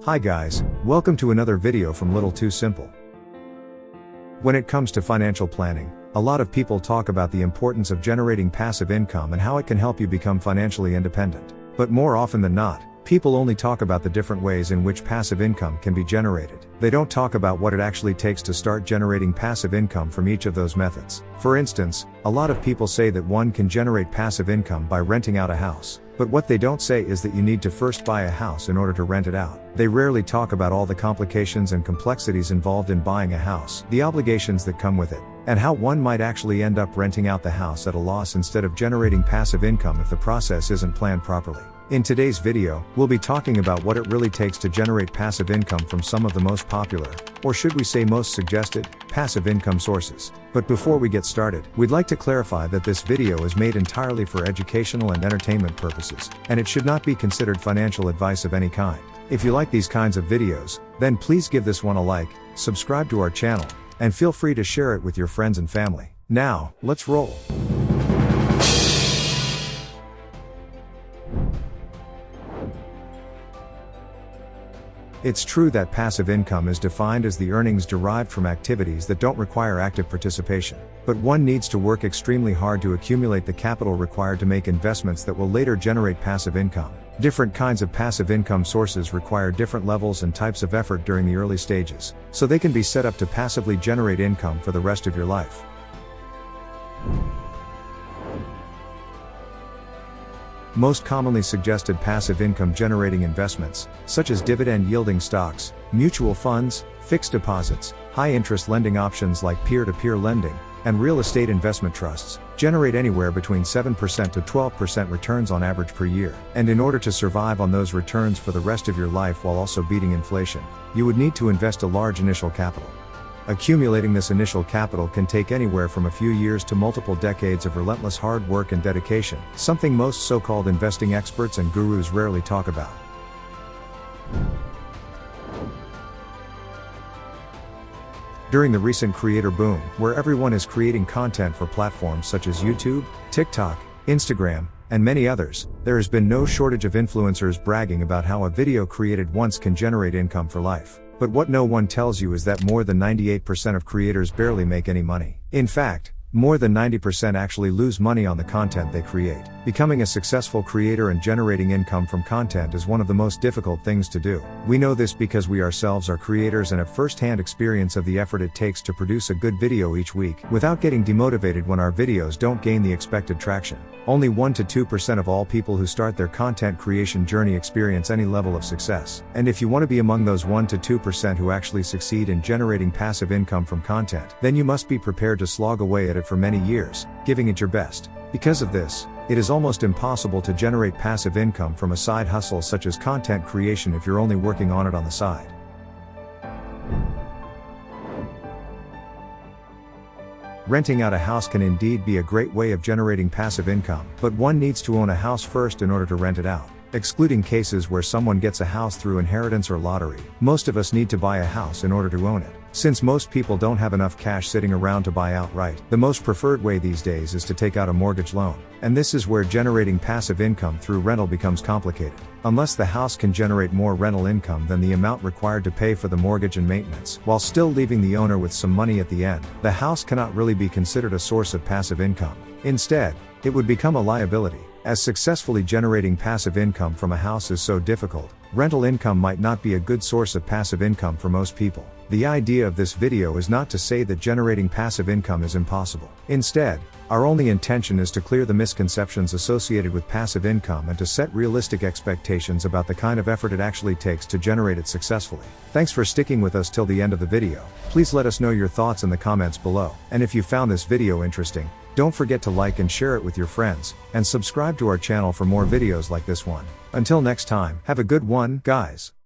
Hi guys, welcome to another video from Little Too Simple. When it comes to financial planning, a lot of people talk about the importance of generating passive income and how it can help you become financially independent. But more often than not, people only talk about the different ways in which passive income can be generated. They don't talk about what it actually takes to start generating passive income from each of those methods. For instance, a lot of people say that one can generate passive income by renting out a house. But what they don't say is that you need to first buy a house in order to rent it out. They rarely talk about all the complications and complexities involved in buying a house, the obligations that come with it, and how one might actually end up renting out the house at a loss instead of generating passive income if the process isn't planned properly. In today's video, we'll be talking about what it really takes to generate passive income from some of the most popular, or should we say most suggested, passive income sources. But before we get started, we'd like to clarify that this video is made entirely for educational and entertainment purposes, and it should not be considered financial advice of any kind. If you like these kinds of videos, then please give this one a like, subscribe to our channel, and feel free to share it with your friends and family. Now, let's roll. It's true that passive income is defined as the earnings derived from activities that don't require active participation. But one needs to work extremely hard to accumulate the capital required to make investments that will later generate passive income. Different kinds of passive income sources require different levels and types of effort during the early stages, so they can be set up to passively generate income for the rest of your life. Most commonly suggested passive income generating investments, such as dividend yielding stocks, mutual funds, fixed deposits, high interest lending options like peer-to-peer lending, and real estate investment trusts, generate anywhere between 7% to 12% returns on average per year. And in order to survive on those returns for the rest of your life while also beating inflation, you would need to invest a large initial capital. Accumulating this initial capital can take anywhere from a few years to multiple decades of relentless hard work and dedication, something most so-called investing experts and gurus rarely talk about. During the recent creator boom, where everyone is creating content for platforms such as YouTube, TikTok, Instagram, and many others, there has been no shortage of influencers bragging about how a video created once can generate income for life. But what no one tells you is that more than 98% of creators barely make any money. In fact, more than 90% actually lose money on the content they create. Becoming a successful creator and generating income from content is one of the most difficult things to do. We know this because we ourselves are creators and have first-hand experience of the effort it takes to produce a good video each week, without getting demotivated when our videos don't gain the expected traction. Only 1 to 2% of all people who start their content creation journey experience any level of success. And if you want to be among those 1 to 2% who actually succeed in generating passive income from content, then you must be prepared to slog away at it for many years, giving it your best. Because of this, it is almost impossible to generate passive income from a side hustle such as content creation if you're only working on it on the side. Renting out a house can indeed be a great way of generating passive income, but one needs to own a house first in order to rent it out. Excluding cases where someone gets a house through inheritance or lottery, most of us need to buy a house in order to own it. Since most people don't have enough cash sitting around to buy outright, the most preferred way these days is to take out a mortgage loan. And this is where generating passive income through rental becomes complicated. Unless the house can generate more rental income than the amount required to pay for the mortgage and maintenance, while still leaving the owner with some money at the end, the house cannot really be considered a source of passive income. Instead, it would become a liability. As successfully generating passive income from a house is so difficult, rental income might not be a good source of passive income for most people. The idea of this video is not to say that generating passive income is impossible. Instead, our only intention is to clear the misconceptions associated with passive income and to set realistic expectations about the kind of effort it actually takes to generate it successfully. Thanks for sticking with us till the end of the video. Please let us know your thoughts in the comments below. And if you found this video interesting, don't forget to like and share it with your friends, and subscribe to our channel for more videos like this one. Until next time, have a good one, guys.